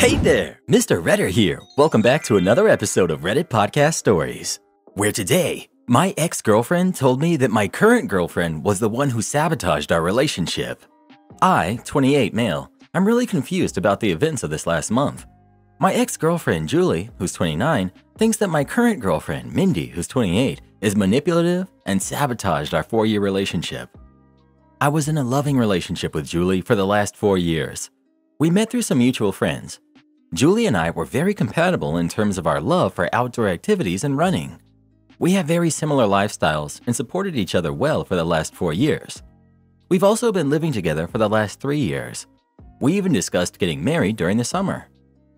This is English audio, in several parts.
Hey there, Mr. Redder here. Welcome back to another episode of Reddit Podcast Stories, where today, my ex-girlfriend told me that my current girlfriend was the one who sabotaged our relationship. I, 28 male, I'm really confused about the events of this last month. My ex-girlfriend Julie, who's 29, thinks that my current girlfriend Mindy, who's 28, is manipulative and sabotaged our 4-year relationship. I was in a loving relationship with Julie for the last 4 years. We met through some mutual friends. Julie and I were very compatible in terms of our love for outdoor activities and running. We have very similar lifestyles and supported each other well for the last 4 years. We've also been living together for the last 3 years. We even discussed getting married during the summer.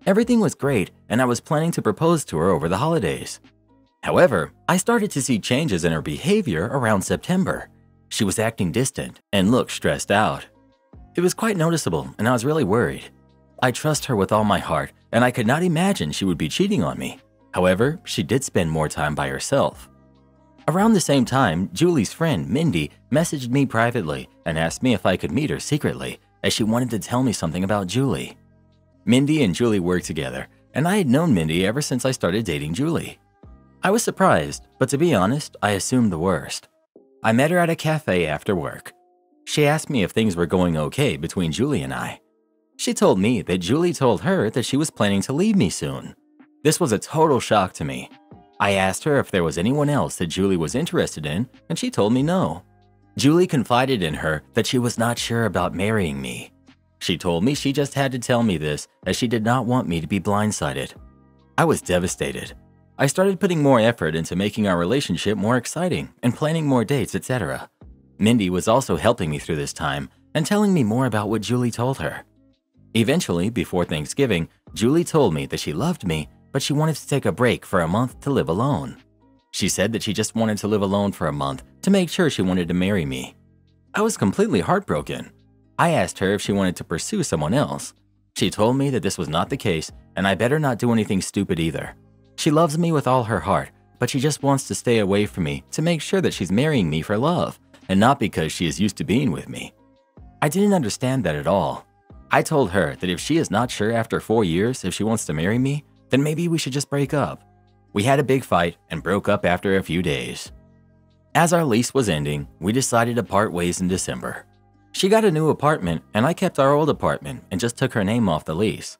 Everything was great, and I was planning to propose to her over the holidays. However, I started to see changes in her behavior around September. She was acting distant and looked stressed out. It was quite noticeable, and I was really worried. I trust her with all my heart, and I could not imagine she would be cheating on me. However, she did spend more time by herself. Around the same time, Julie's friend, Mindy, messaged me privately and asked me if I could meet her secretly, as she wanted to tell me something about Julie. Mindy and Julie worked together, and I had known Mindy ever since I started dating Julie. I was surprised, but to be honest, I assumed the worst. I met her at a cafe after work. She asked me if things were going okay between Julie and I. She told me that Julie told her that she was planning to leave me soon. This was a total shock to me. I asked her if there was anyone else that Julie was interested in, and she told me no. Julie confided in her that she was not sure about marrying me. She told me she just had to tell me this as she did not want me to be blindsided. I was devastated. I started putting more effort into making our relationship more exciting and planning more dates, etc. Mindy was also helping me through this time and telling me more about what Julie told her. Eventually, before Thanksgiving, Julie told me that she loved me, but she wanted to take a break for a month to live alone. She said that she just wanted to live alone for a month to make sure she wanted to marry me. I was completely heartbroken. I asked her if she wanted to pursue someone else. She told me that this was not the case, and I better not do anything stupid either. She loves me with all her heart, but she just wants to stay away from me to make sure that she's marrying me for love, and not because she is used to being with me. I didn't understand that at all. I told her that if she is not sure after 4 years if she wants to marry me, then maybe we should just break up. We had a big fight and broke up after a few days. As our lease was ending, we decided to part ways in December. She got a new apartment and I kept our old apartment and just took her name off the lease.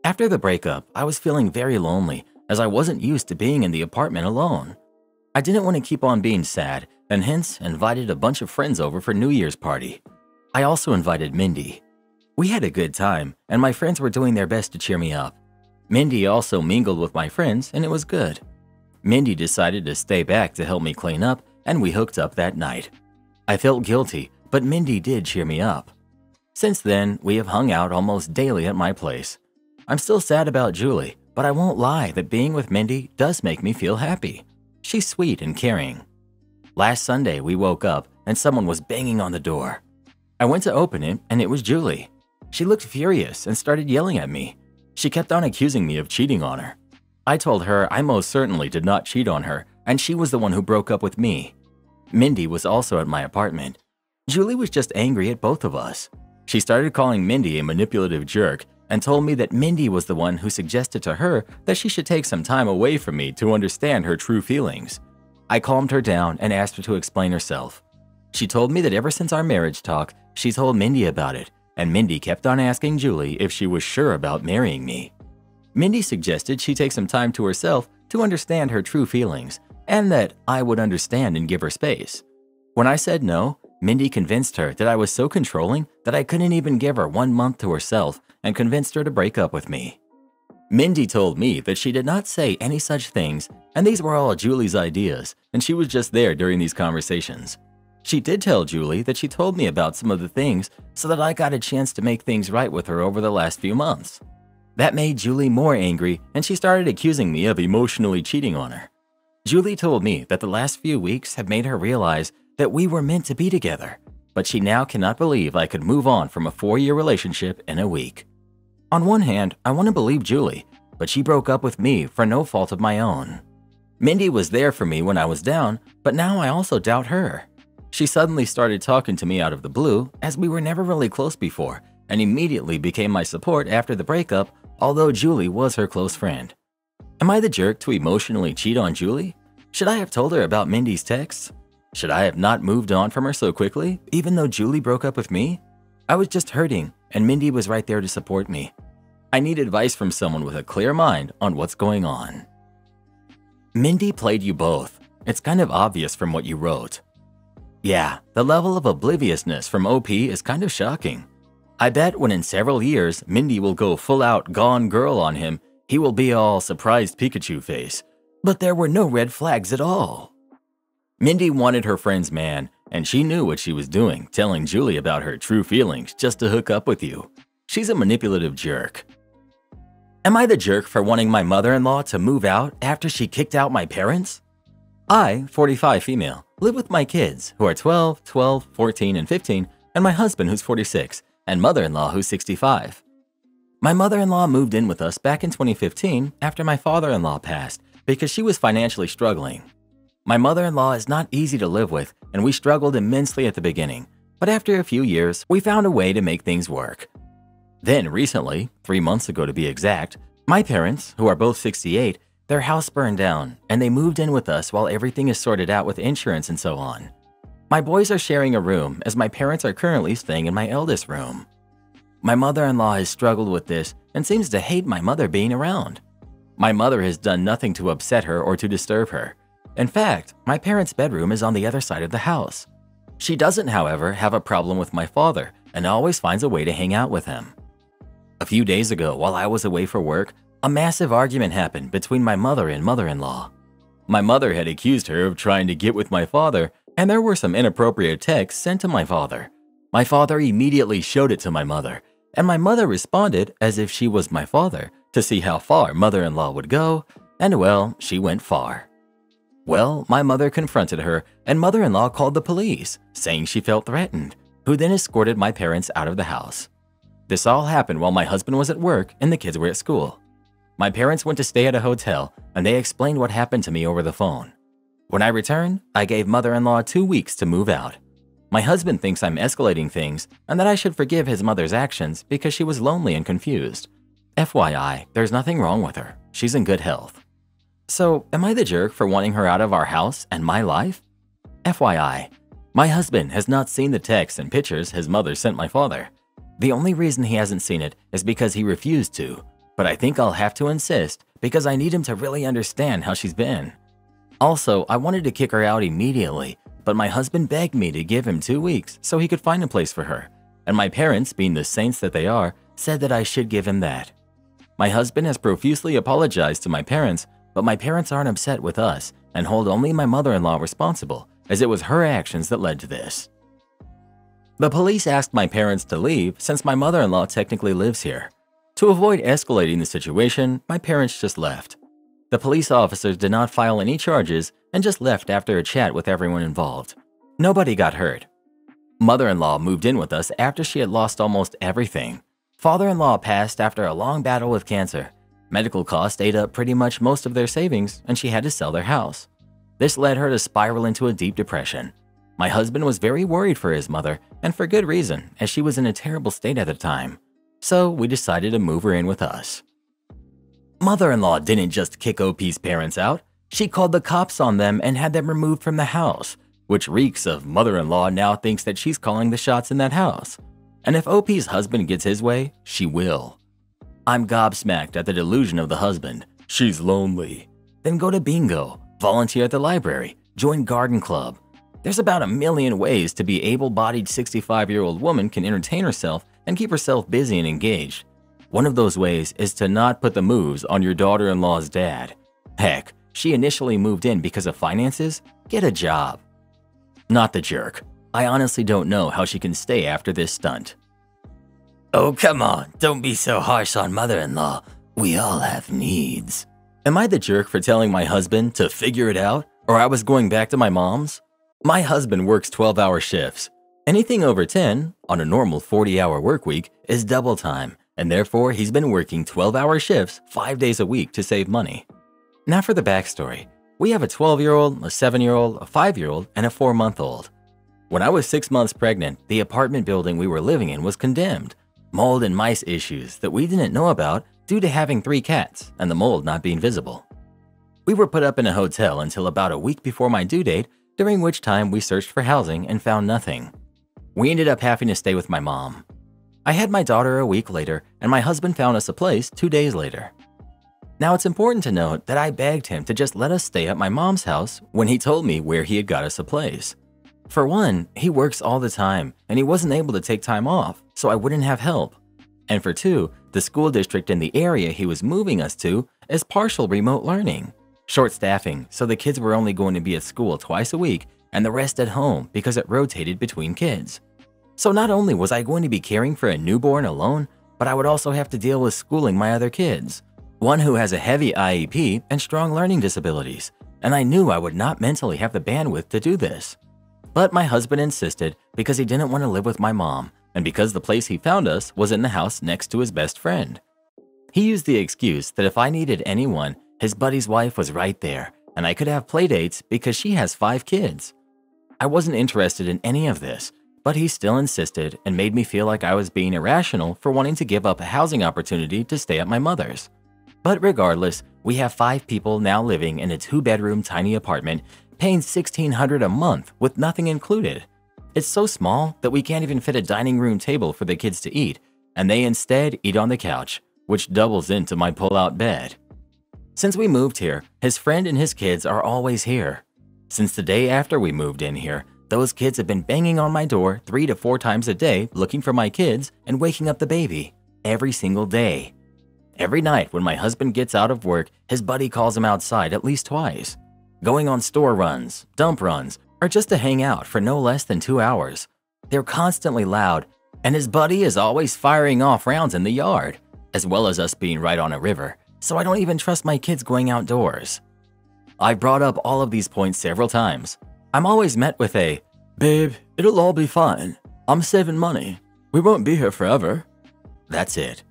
After the breakup, I was feeling very lonely as I wasn't used to being in the apartment alone. I didn't want to keep on being sad and hence invited a bunch of friends over for New Year's party. I also invited Mindy. We had a good time, and my friends were doing their best to cheer me up. Mindy also mingled with my friends, and it was good. Mindy decided to stay back to help me clean up, and we hooked up that night. I felt guilty, but Mindy did cheer me up. Since then, we have hung out almost daily at my place. I'm still sad about Julie, but I won't lie that being with Mindy does make me feel happy. She's sweet and caring. Last Sunday, we woke up, and someone was banging on the door. I went to open it, and it was Julie. She looked furious and started yelling at me. She kept on accusing me of cheating on her. I told her I most certainly did not cheat on her, and she was the one who broke up with me. Mindy was also at my apartment. Julie was just angry at both of us. She started calling Mindy a manipulative jerk and told me that Mindy was the one who suggested to her that she should take some time away from me to understand her true feelings. I calmed her down and asked her to explain herself. She told me that ever since our marriage talk, she told Mindy about it, and Mindy kept on asking Julie if she was sure about marrying me. Mindy suggested she take some time to herself to understand her true feelings, and that I would understand and give her space. When I said no, Mindy convinced her that I was so controlling that I couldn't even give her 1 month to herself and convinced her to break up with me. Mindy told me that she did not say any such things, and these were all Julie's ideas, and she was just there during these conversations. She did tell Julie that she told me about some of the things so that I got a chance to make things right with her over the last few months. That made Julie more angry, and she started accusing me of emotionally cheating on her. Julie told me that the last few weeks have made her realize that we were meant to be together, but she now cannot believe I could move on from a 4-year relationship in a week. On one hand, I want to believe Julie, but she broke up with me for no fault of my own. Mindy was there for me when I was down, but now I also doubt her. She suddenly started talking to me out of the blue, as we were never really close before, and immediately became my support after the breakup, although Julie was her close friend. Am I the jerk to emotionally cheat on Julie? Should I have told her about Mindy's texts? Should I have not moved on from her so quickly, even though Julie broke up with me? I was just hurting, and Mindy was right there to support me. I need advice from someone with a clear mind on what's going on. Mindy played you both. It's kind of obvious from what you wrote. Yeah, the level of obliviousness from OP is kind of shocking. I bet when in several years Mindy will go full out gone girl on him, he will be all surprised Pikachu face. But there were no red flags at all. Mindy wanted her friend's man, and she knew what she was doing, telling Julie about her true feelings just to hook up with you. She's a manipulative jerk. Am I the jerk for wanting my mother-in-law to move out after she kicked out my parents? I, 45 female, live with my kids, who are 12, 14, and 15, and my husband, who's 46, and mother-in-law, who's 65. My mother-in-law moved in with us back in 2015 after my father-in-law passed because she was financially struggling. My mother-in-law is not easy to live with, and we struggled immensely at the beginning, but after a few years, we found a way to make things work. Then recently, 3 months ago to be exact, my parents, who are both 68, their house burned down, and they moved in with us while everything is sorted out with insurance and so on. My boys are sharing a room as my parents are currently staying in my eldest room. My mother-in-law has struggled with this and seems to hate my mother being around. My mother has done nothing to upset her or to disturb her. In fact, my parents' bedroom is on the other side of the house. She doesn't, however, have a problem with my father and always finds a way to hang out with him. A few days ago, while I was away for work, a massive argument happened between my mother and mother-in-law. My mother had accused her of trying to get with my father, and there were some inappropriate texts sent to my father. My father immediately showed it to my mother, and my mother responded as if she was my father to see how far mother-in-law would go, and well, she went far. Well, my mother confronted her, and mother-in-law called the police, saying she felt threatened, who then escorted my parents out of the house. This all happened while my husband was at work and the kids were at school. My parents went to stay at a hotel, and they explained what happened to me over the phone. When I returned, I gave mother-in-law 2 weeks to move out. My husband thinks I'm escalating things and that I should forgive his mother's actions because she was lonely and confused. FYI, there's nothing wrong with her. She's in good health. So, am I the jerk for wanting her out of our house and my life? FYI, my husband has not seen the texts and pictures his mother sent my father. The only reason he hasn't seen it is because he refused to, but I think I'll have to insist because I need him to really understand how she's been. Also, I wanted to kick her out immediately, but my husband begged me to give him 2 weeks so he could find a place for her, and my parents, being the saints that they are, said that I should give him that. My husband has profusely apologized to my parents, but my parents aren't upset with us and hold only my mother-in-law responsible, as it was her actions that led to this. The police asked my parents to leave since my mother-in-law technically lives here. To avoid escalating the situation, my parents just left. The police officers did not file any charges and just left after a chat with everyone involved. Nobody got hurt. Mother-in-law moved in with us after she had lost almost everything. Father-in-law passed after a long battle with cancer. Medical costs ate up pretty much most of their savings, and she had to sell their house. This led her to spiral into a deep depression. My husband was very worried for his mother, and for good reason, as she was in a terrible state at the time. So we decided to move her in with us. Mother-in-law didn't just kick OP's parents out. She called the cops on them and had them removed from the house, which reeks of mother-in-law now thinks that she's calling the shots in that house. And if OP's husband gets his way, she will. I'm gobsmacked at the delusion of the husband. She's lonely. Then go to bingo, volunteer at the library, join garden club. There's about 1 million ways to be able-bodied 65-year-old woman can entertain herself and keep herself busy and engaged. One of those ways is to not put the moves on your daughter-in-law's dad. Heck, she initially moved in because of finances. Get a job. Not the jerk. I honestly don't know how she can stay after this stunt. Oh, come on, don't be so harsh on mother-in-law. We all have needs. Am I the jerk for telling my husband to figure it out, or I was going back to my mom's? My husband works 12-hour shifts. Anything over 10, on a normal 40-hour work week, is double time, and therefore he's been working 12-hour shifts 5 days a week to save money. Now for the backstory. We have a 12-year-old, a 7-year-old, a 5-year-old, and a 4-month-old. When I was 6 months pregnant, the apartment building we were living in was condemned. Mold and mice issues that we didn't know about due to having 3 cats and the mold not being visible. We were put up in a hotel until about a week before my due date, during which time we searched for housing and found nothing. We ended up having to stay with my mom. I had my daughter a week later, and my husband found us a place 2 days later. Now, it's important to note that I begged him to just let us stay at my mom's house when he told me where he had got us a place. For one, he works all the time, and he wasn't able to take time off, so I wouldn't have help. And for two, the school district in the area he was moving us to is partial remote learning. Short staffing, so the kids were only going to be at school twice a week and the rest at home because it rotated between kids. So not only was I going to be caring for a newborn alone, but I would also have to deal with schooling my other kids. One who has a heavy IEP and strong learning disabilities, and I knew I would not mentally have the bandwidth to do this. But my husband insisted because he didn't want to live with my mom and because the place he found us was in the house next to his best friend. He used the excuse that if I needed anyone, his buddy's wife was right there and I could have playdates because she has 5 kids. I wasn't interested in any of this, but he still insisted and made me feel like I was being irrational for wanting to give up a housing opportunity to stay at my mother's. But regardless, we have 5 people now living in a 2-bedroom tiny apartment, paying $1,600 a month with nothing included. It's so small that we can't even fit a dining room table for the kids to eat, and they instead eat on the couch, which doubles into my pull-out bed. Since we moved here, his friend and his kids are always here. Since the day after we moved in here, those kids have been banging on my door 3 to 4 times a day looking for my kids and waking up the baby every single day. Every night when my husband gets out of work, his buddy calls him outside at least twice, going on store runs, dump runs, or just to hang out for no less than 2 hours. They're constantly loud, and his buddy is always firing off rounds in the yard, as well as us being right on a river, so I don't even trust my kids going outdoors. I've brought up all of these points several times. I'm always met with a, "Babe, it'll all be fine. I'm saving money. We won't be here forever." That's it.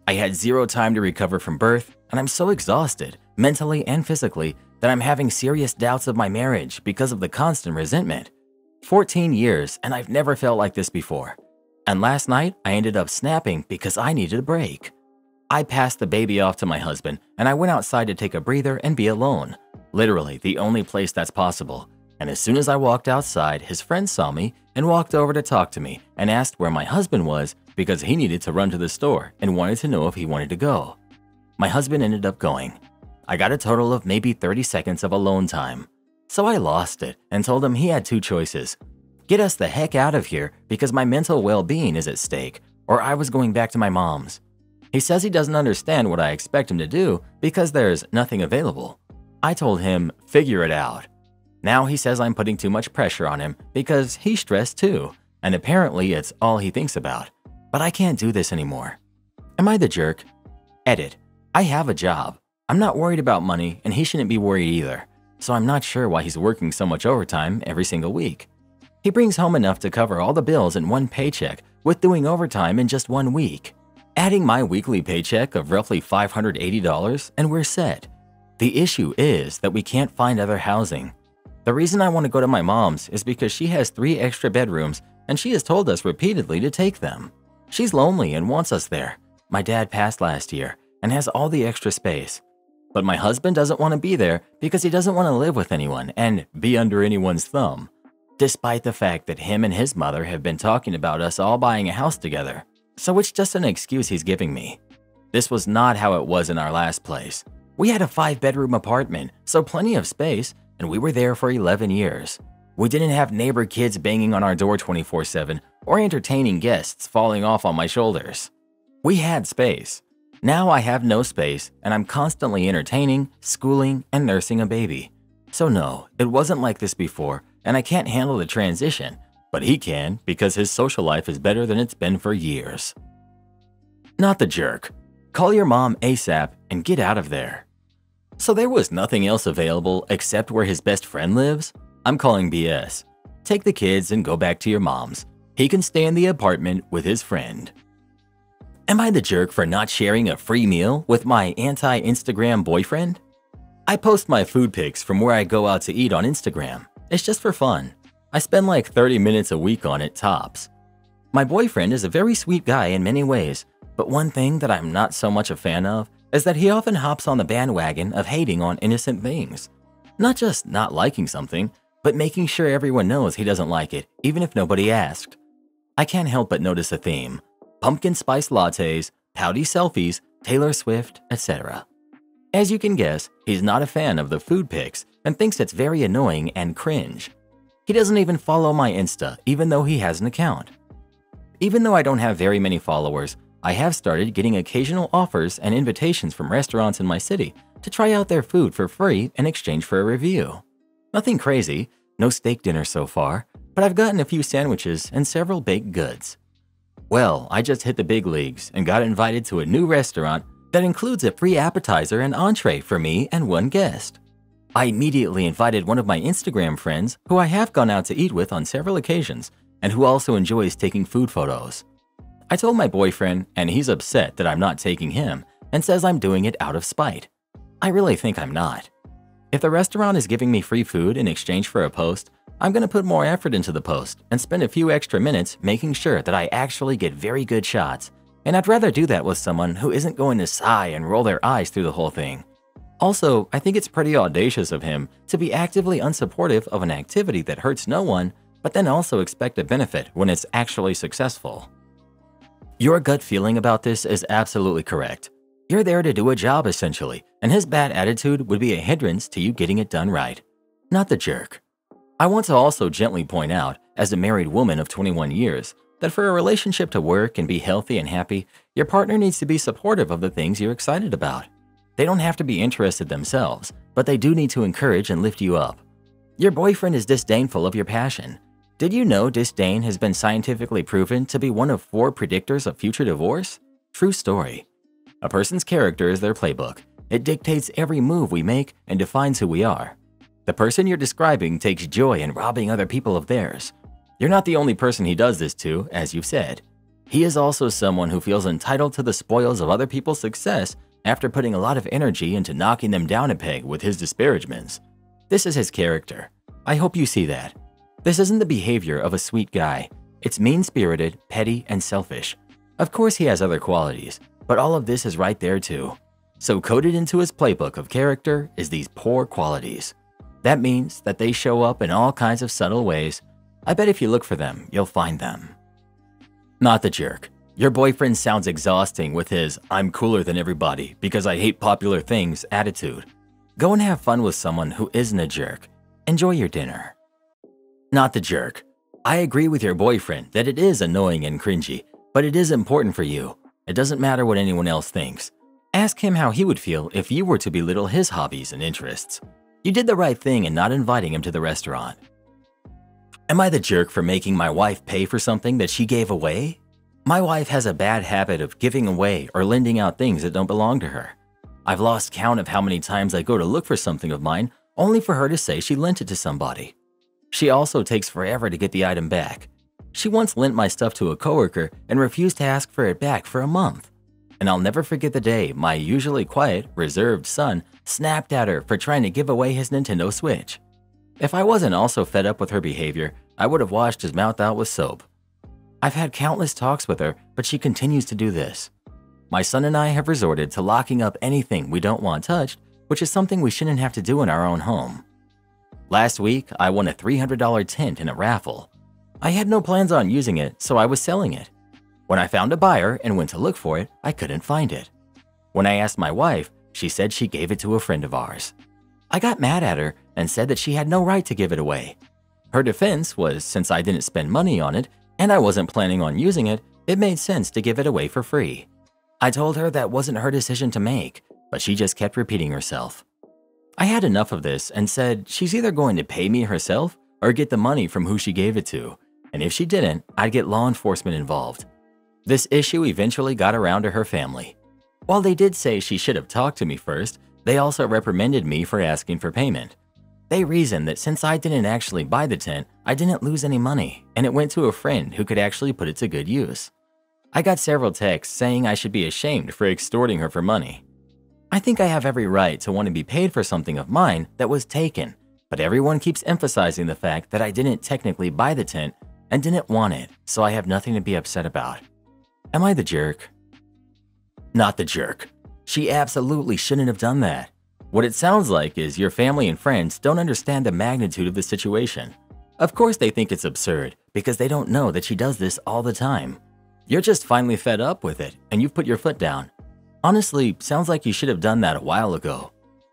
I had 0 time to recover from birth, and I'm so exhausted, mentally and physically, that I'm having serious doubts of my marriage because of the constant resentment. 14 years, and I've never felt like this before. And last night, I ended up snapping because I needed a break. I passed the baby off to my husband, and I went outside to take a breather and be alone. Literally the only place that's possible. And as soon as I walked outside, his friend saw me and walked over to talk to me and asked where my husband was because he needed to run to the store and wanted to know if he wanted to go. My husband ended up going. I got a total of maybe 30 seconds of alone time. So I lost it and told him he had 2 choices. Get us the heck out of here because my mental well-being is at stake, or I was going back to my mom's. He says he doesn't understand what I expect him to do because there's nothing available. I told him, figure it out. Now he says I'm putting too much pressure on him because he's stressed too, and apparently it's all he thinks about. But I can't do this anymore. Am I the jerk? Edit. I have a job. I'm not worried about money, and he shouldn't be worried either. So I'm not sure why he's working so much overtime every single week. He brings home enough to cover all the bills in one paycheck with doing overtime in just 1 week. Adding my weekly paycheck of roughly $580 and we're set. The issue is that we can't find other housing. The reason I want to go to my mom's is because she has 3 extra bedrooms and she has told us repeatedly to take them. She's lonely and wants us there. My dad passed last year and has all the extra space. But my husband doesn't want to be there because he doesn't want to live with anyone and be under anyone's thumb, despite the fact that him and his mother have been talking about us all buying a house together. So it's just an excuse he's giving me. This was not how it was in our last place. We had a 5-bedroom apartment, so plenty of space, and we were there for 11 years. We didn't have neighbor kids banging on our door 24/7 or entertaining guests falling off on my shoulders. We had space. Now I have no space, and I'm constantly entertaining, schooling, and nursing a baby. So no, it wasn't like this before, and I can't handle the transition, but he can because his social life is better than it's been for years. Not the jerk. Call your mom ASAP and get out of there. So there was nothing else available except where his best friend lives? I'm calling BS. Take the kids and go back to your mom's. He can stay in the apartment with his friend. Am I the jerk for not sharing a free meal with my anti-Instagram boyfriend? I post my food pics from where I go out to eat on Instagram. It's just for fun. I spend like 30 minutes a week on it tops. My boyfriend is a very sweet guy in many ways, But one thing that I'm not so much a fan of is that he often hops on the bandwagon of hating on innocent things. Not just not liking something, but making sure everyone knows he doesn't like it, even if nobody asked. I can't help but notice a theme: pumpkin spice lattes, pouty selfies, Taylor Swift, etc. As you can guess, he's not a fan of the food pics and thinks it's very annoying and cringe. He doesn't even follow my Insta, even though he has an account. Even though I don't have very many followers, I have started getting occasional offers and invitations from restaurants in my city to try out their food for free in exchange for a review. Nothing crazy, no steak dinner so far, but I've gotten a few sandwiches and several baked goods. Well, I just hit the big leagues and got invited to a new restaurant that includes a free appetizer and entree for me and one guest. I immediately invited one of my Instagram friends who I have gone out to eat with on several occasions and who also enjoys taking food photos. I told my boyfriend, and he's upset that I'm not taking him and says I'm doing it out of spite. I really think I'm not. If the restaurant is giving me free food in exchange for a post, I'm going to put more effort into the post and spend a few extra minutes making sure that I actually get very good shots, and I'd rather do that with someone who isn't going to sigh and roll their eyes through the whole thing. Also, I think it's pretty audacious of him to be actively unsupportive of an activity that hurts no one, but then also expect a benefit when it's actually successful. Your gut feeling about this is absolutely correct. You're there to do a job essentially, and his bad attitude would be a hindrance to you getting it done right. Not the jerk. I want to also gently point out, as a married woman of 21 years, that for a relationship to work and be healthy and happy, your partner needs to be supportive of the things you're excited about. They don't have to be interested themselves, but they do need to encourage and lift you up. Your boyfriend is disdainful of your passion. Did you know disdain has been scientifically proven to be one of 4 predictors of future divorce? True story. A person's character is their playbook. It dictates every move we make and defines who we are. The person you're describing takes joy in robbing other people of theirs. You're not the only person he does this to, as you've said. He is also someone who feels entitled to the spoils of other people's success after putting a lot of energy into knocking them down a peg with his disparagements. This is his character. I hope you see that. This isn't the behavior of a sweet guy. It's mean-spirited, petty, and selfish. Of course he has other qualities, but all of this is right there too. So coded into his playbook of character is these poor qualities. That means that they show up in all kinds of subtle ways. I bet if you look for them, you'll find them. Not the jerk. Your boyfriend sounds exhausting with his "I'm cooler than everybody because I hate popular things" attitude. Go and have fun with someone who isn't a jerk. Enjoy your dinner. Not the jerk. I agree with your boyfriend that it is annoying and cringy, but it is important for you. It doesn't matter what anyone else thinks. Ask him how he would feel if you were to belittle his hobbies and interests. You did the right thing in not inviting him to the restaurant. Am I the jerk for making my wife pay for something that she gave away? My wife has a bad habit of giving away or lending out things that don't belong to her. I've lost count of how many times I go to look for something of mine only for her to say she lent it to somebody. She also takes forever to get the item back. She once lent my stuff to a coworker and refused to ask for it back for a month. And I'll never forget the day my usually quiet, reserved son snapped at her for trying to give away his Nintendo Switch. If I wasn't also fed up with her behavior, I would have washed his mouth out with soap. I've had countless talks with her, but she continues to do this. My son and I have resorted to locking up anything we don't want touched, which is something we shouldn't have to do in our own home. Last week, I won a $300 tent in a raffle. I had no plans on using it, so I was selling it. When I found a buyer and went to look for it, I couldn't find it. When I asked my wife, she said she gave it to a friend of ours. I got mad at her and said that she had no right to give it away. Her defense was since I didn't spend money on it and I wasn't planning on using it, it made sense to give it away for free. I told her that wasn't her decision to make, but she just kept repeating herself. I had enough of this and said she's either going to pay me herself or get the money from who she gave it to, and if she didn't, I'd get law enforcement involved. This issue eventually got around to her family. While they did say she should have talked to me first, they also reprimanded me for asking for payment. They reasoned that since I didn't actually buy the tent, I didn't lose any money, and it went to a friend who could actually put it to good use. I got several texts saying I should be ashamed for extorting her for money. I think I have every right to want to be paid for something of mine that was taken, but everyone keeps emphasizing the fact that I didn't technically buy the tent and didn't want it, so I have nothing to be upset about. Am I the jerk? Not the jerk. She absolutely shouldn't have done that. What it sounds like is your family and friends don't understand the magnitude of the situation. Of course they think it's absurd because they don't know that she does this all the time. You're just finally fed up with it and you've put your foot down. Honestly, sounds like you should have done that a while ago.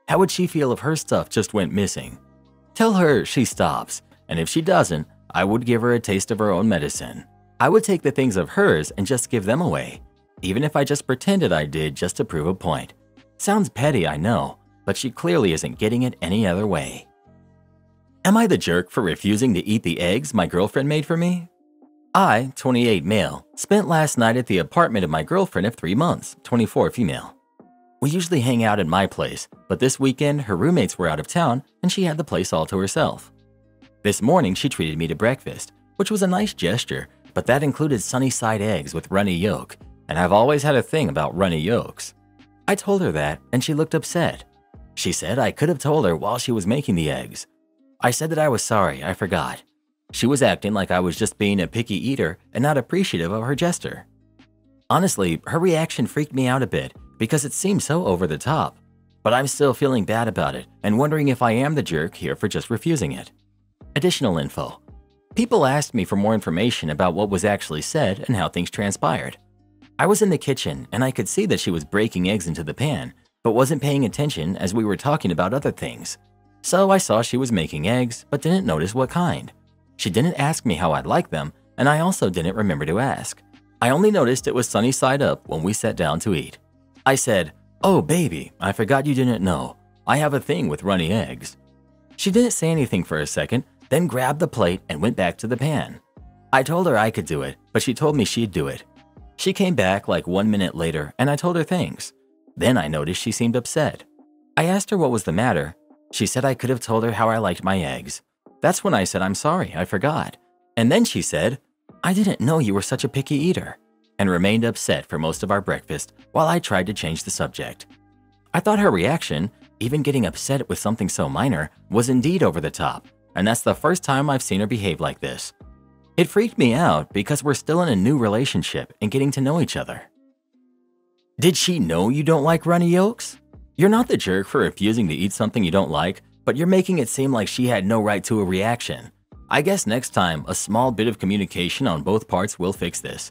How would she feel if her stuff just went missing? Tell her she stops, and if she doesn't, I would give her a taste of her own medicine. I would take the things of hers and just give them away, even if I just pretended I did just to prove a point. Sounds petty, I know, but she clearly isn't getting it any other way. Am I the jerk for refusing to eat the eggs my girlfriend made for me? I, 28 male, spent last night at the apartment of my girlfriend of 3 months, 24 female. We usually hang out at my place, but this weekend her roommates were out of town and she had the place all to herself. This morning she treated me to breakfast, which was a nice gesture, but that included sunny side eggs with runny yolk, and I've always had a thing about runny yolks. I told her that and she looked upset. She said I could have told her while she was making the eggs. I said that I was sorry, I forgot. She was acting like I was just being a picky eater and not appreciative of her gesture. Honestly, her reaction freaked me out a bit because it seemed so over the top, but I'm still feeling bad about it and wondering if I am the jerk here for just refusing it. Additional info. People asked me for more information about what was actually said and how things transpired. I was in the kitchen and I could see that she was breaking eggs into the pan, but wasn't paying attention as we were talking about other things. So I saw she was making eggs, but didn't notice what kind. She didn't ask me how I'd like them, and I also didn't remember to ask. I only noticed it was sunny side up when we sat down to eat. I said, "Oh baby, I forgot you didn't know. I have a thing with runny eggs." She didn't say anything for a second, then grabbed the plate and went back to the pan. I told her I could do it, but she told me she'd do it. She came back like 1 minute later and I told her thanks. Then I noticed she seemed upset. I asked her what was the matter. She said I could have told her how I liked my eggs. That's when I said I'm sorry, I forgot. And then she said, "I didn't know you were such a picky eater," and remained upset for most of our breakfast while I tried to change the subject. I thought her reaction, even getting upset with something so minor, was indeed over the top, and that's the first time I've seen her behave like this. It freaked me out because we're still in a new relationship and getting to know each other. Did she know you don't like runny yolks? You're not the jerk for refusing to eat something you don't like, but you're making it seem like she had no right to a reaction. I guess next time, a small bit of communication on both parts will fix this.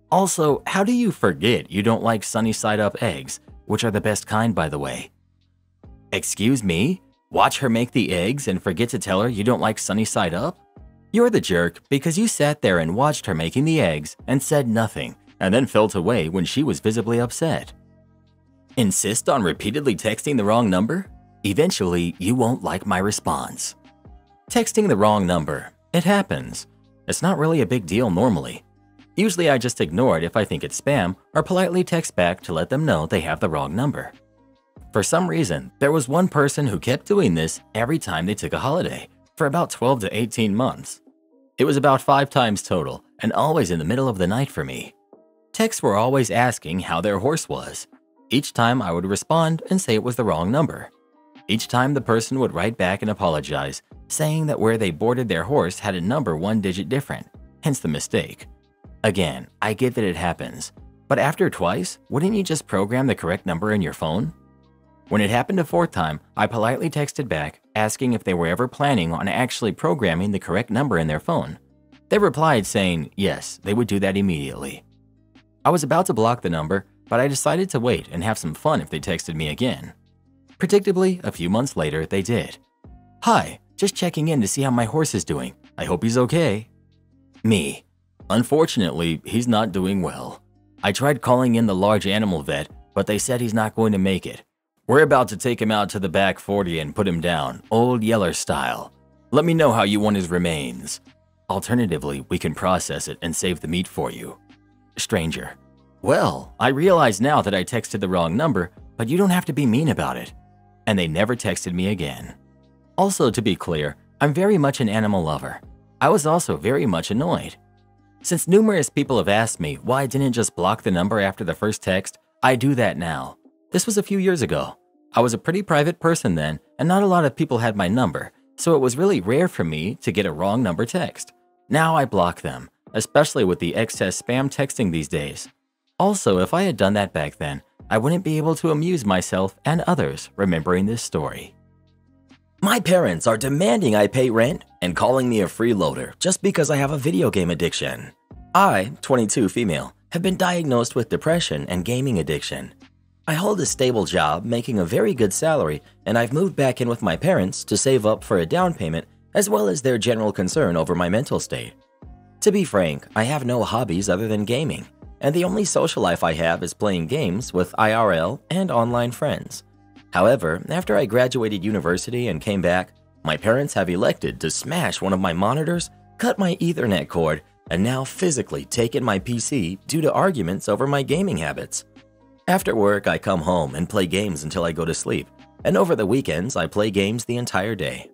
Also, how do you forget you don't like sunny side up eggs, which are the best kind by the way? Excuse me? Watch her make the eggs and forget to tell her you don't like sunny side up? You're the jerk because you sat there and watched her making the eggs and said nothing, and then felt away when she was visibly upset. Insist on repeatedly texting the wrong number? Eventually, you won't like my response. Texting the wrong number. It happens. It's not really a big deal normally. Usually I just ignore it if I think it's spam or politely text back to let them know they have the wrong number. For some reason, there was one person who kept doing this every time they took a holiday for about 12 to 18 months. It was about 5 times total and always in the middle of the night for me. Texts were always asking how their horse was. Each time I would respond and say it was the wrong number. Each time the person would write back and apologize, saying that where they boarded their horse had a number 1 digit different, hence the mistake. Again, I get that it happens, but after twice, wouldn't you just program the correct number in your phone? When it happened a 4th time, I politely texted back, asking if they were ever planning on actually programming the correct number in their phone. They replied saying yes, they would do that immediately. I was about to block the number, but I decided to wait and have some fun if they texted me again. Predictably, a few months later, they did. "Hi, just checking in to see how my horse is doing. I hope he's okay." Me. Unfortunately, he's not doing well. I tried calling in the large animal vet, but they said he's not going to make it. We're about to take him out to the back 40 and put him down, old Yeller style. Let me know how you want his remains. Alternatively, we can process it and save the meat for you. Stranger. Well, I realize now that I texted the wrong number, but you don't have to be mean about it. And they never texted me again. Also, to be clear, I'm very much an animal lover. I was also very much annoyed. Since numerous people have asked me why I didn't just block the number after the first text, I do that now. This was a few years ago. I was a pretty private person then, and not a lot of people had my number, so it was really rare for me to get a wrong number text. Now I block them, especially with the excess spam texting these days. Also, if I had done that back then, I wouldn't be able to amuse myself and others remembering this story. My parents are demanding I pay rent and calling me a freeloader just because I have a video game addiction. I, 22 female, have been diagnosed with depression and gaming addiction. I hold a stable job making a very good salary, and I've moved back in with my parents to save up for a down payment as well as their general concern over my mental state. To be frank, I have no hobbies other than gaming, and the only social life I have is playing games with IRL and online friends. However, after I graduated university and came back, my parents have elected to smash one of my monitors, cut my Ethernet cord, and now physically taken my PC due to arguments over my gaming habits. After work, I come home and play games until I go to sleep, and over the weekends, I play games the entire day.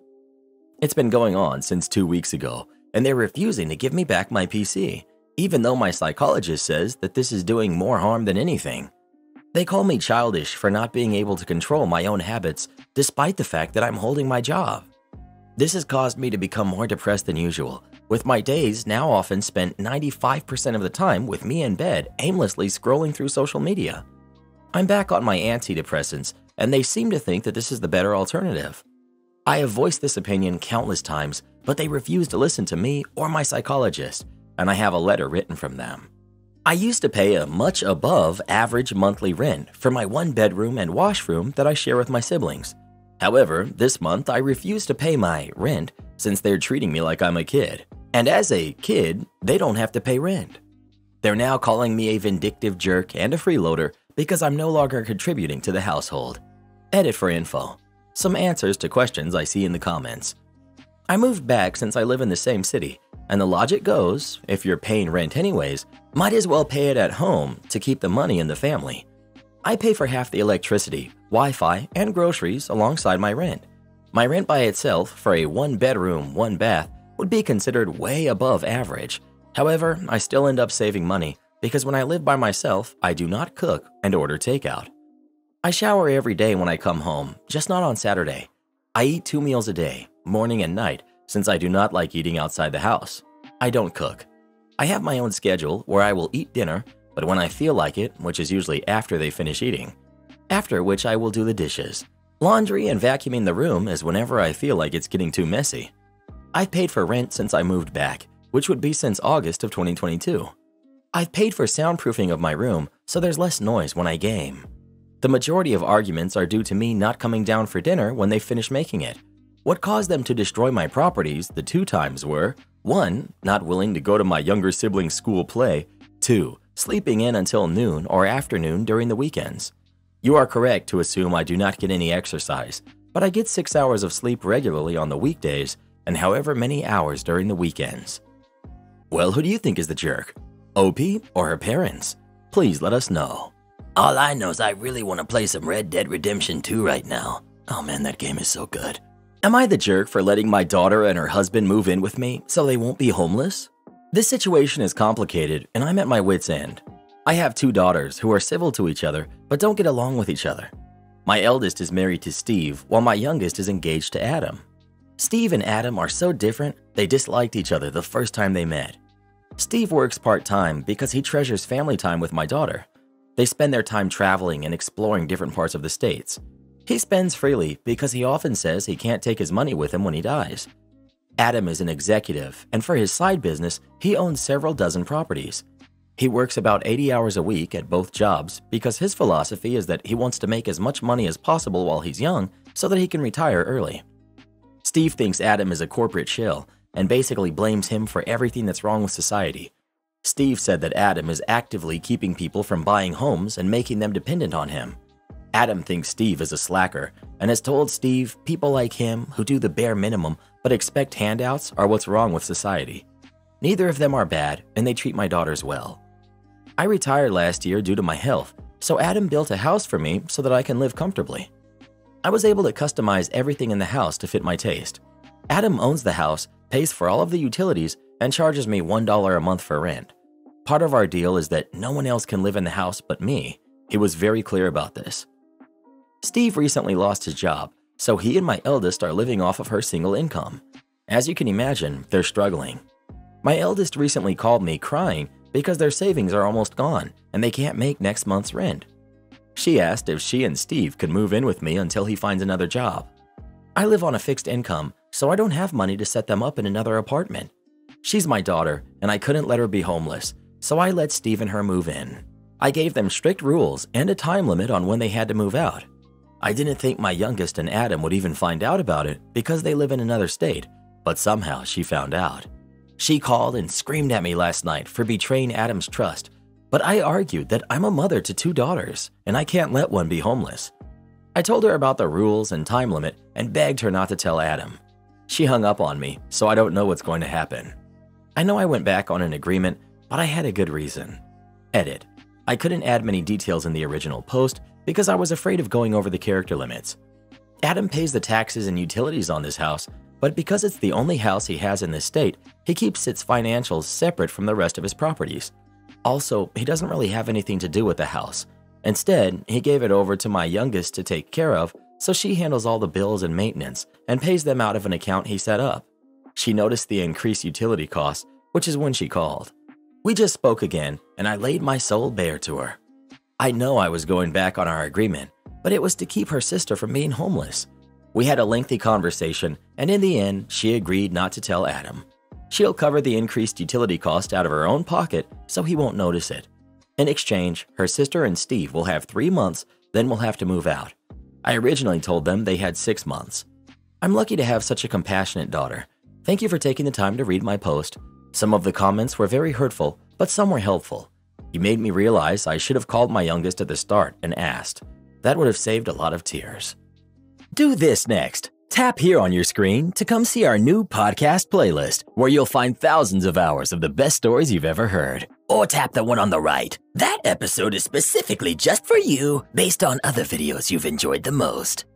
It's been going on since 2 weeks ago, and they're refusing to give me back my PC, even though my psychologist says that this is doing more harm than anything. They call me childish for not being able to control my own habits despite the fact that I'm holding my job. This has caused me to become more depressed than usual, with my days now often spent 95% of the time with me in bed aimlessly scrolling through social media. I'm back on my antidepressants, and they seem to think that this is the better alternative. I have voiced this opinion countless times, but they refuse to listen to me or my psychologist, and I have a letter written from them. I used to pay a much above average monthly rent for my 1-bedroom and washroom that I share with my siblings. However, this month I refuse to pay my rent since they're treating me like I'm a kid. And as a kid, they don't have to pay rent. They're now calling me a vindictive jerk and a freeloader because I'm no longer contributing to the household. Edit for info. Some answers to questions I see in the comments. I moved back since I live in the same city, and the logic goes, if you're paying rent anyways, might as well pay it at home to keep the money in the family. I pay for half the electricity, Wi-Fi, and groceries alongside my rent. My rent by itself for a 1-bedroom, 1-bath would be considered way above average. However, I still end up saving money because when I live by myself, I do not cook and order takeout. I shower every day when I come home, just not on Saturday. I eat 2 meals a day, morning and night, since I do not like eating outside the house. I don't cook. I have my own schedule where I will eat dinner, but when I feel like it, which is usually after they finish eating, after which I will do the dishes. Laundry and vacuuming the room is whenever I feel like it's getting too messy. I've paid for rent since I moved back, which would be since August of 2022. I've paid for soundproofing of my room so there's less noise when I game. The majority of arguments are due to me not coming down for dinner when they finish making it. What caused them to destroy my properties the 2 times were 1. Not willing to go to my younger sibling's school play, 2. Sleeping in until noon or afternoon during the weekends. You are correct to assume I do not get any exercise, but I get 6 hours of sleep regularly on the weekdays and however many hours during the weekends. Well, who do you think is the jerk? OP or her parents? Please let us know. All I know is I really want to play some Red Dead Redemption 2 right now. Oh man, that game is so good. Am I the jerk for letting my daughter and her husband move in with me so they won't be homeless? This situation is complicated and I'm at my wit's end. I have 2 daughters who are civil to each other but don't get along with each other. My eldest is married to Steve while my youngest is engaged to Adam. Steve and Adam are so different, they disliked each other the first time they met. Steve works part-time because he treasures family time with my daughter. They spend their time traveling and exploring different parts of the states. He spends freely because he often says he can't take his money with him when he dies. Adam is an executive, and for his side business, he owns several dozen properties. He works about 80 hours a week at both jobs because his philosophy is that he wants to make as much money as possible while he's young so that he can retire early. Steve thinks Adam is a corporate shill and basically blames him for everything that's wrong with society. Steve said that Adam is actively keeping people from buying homes and making them dependent on him. Adam thinks Steve is a slacker and has told Steve people like him who do the bare minimum but expect handouts are what's wrong with society. Neither of them are bad and they treat my daughters well. I retired last year due to my health, so Adam built a house for me so that I can live comfortably. I was able to customize everything in the house to fit my taste. Adam owns the house, pays for all of the utilities, and charges me $1 a month for rent. Part of our deal is that no one else can live in the house but me. He was very clear about this. Steve recently lost his job, so he and my eldest are living off of her single income. As you can imagine, they're struggling. My eldest recently called me crying because their savings are almost gone and they can't make next month's rent. She asked if she and Steve could move in with me until he finds another job. I live on a fixed income, so I don't have money to set them up in another apartment. She's my daughter, and I couldn't let her be homeless, so I let Steve and her move in. I gave them strict rules and a time limit on when they had to move out. I didn't think my youngest and Adam would even find out about it because they live in another state, but somehow she found out. She called and screamed at me last night for betraying Adam's trust, but I argued that I'm a mother to 2 daughters and I can't let one be homeless. I told her about the rules and time limit and begged her not to tell Adam. She hung up on me, so I don't know what's going to happen. I know I went back on an agreement, but I had a good reason. Edit. I couldn't add many details in the original post because I was afraid of going over the character limits. Adam pays the taxes and utilities on this house, but because it's the only house he has in this state, he keeps its financials separate from the rest of his properties. Also, he doesn't really have anything to do with the house. Instead, he gave it over to my youngest to take care of, so she handles all the bills and maintenance and pays them out of an account he set up. She noticed the increased utility costs, which is when she called. We just spoke again, and I laid my soul bare to her. I know I was going back on our agreement, but it was to keep her sister from being homeless. We had a lengthy conversation, and in the end, she agreed not to tell Adam. She'll cover the increased utility cost out of her own pocket so he won't notice it. In exchange, her sister and Steve will have 3 months, then we'll have to move out. I originally told them they had 6 months. I'm lucky to have such a compassionate daughter. Thank you for taking the time to read my post. Some of the comments were very hurtful, but some were helpful. You made me realize I should have called my youngest at the start and asked. That would have saved a lot of tears. Do this next. Tap here on your screen to come see our new podcast playlist, where you'll find thousands of hours of the best stories you've ever heard. Or tap the one on the right. That episode is specifically just for you, based on other videos you've enjoyed the most.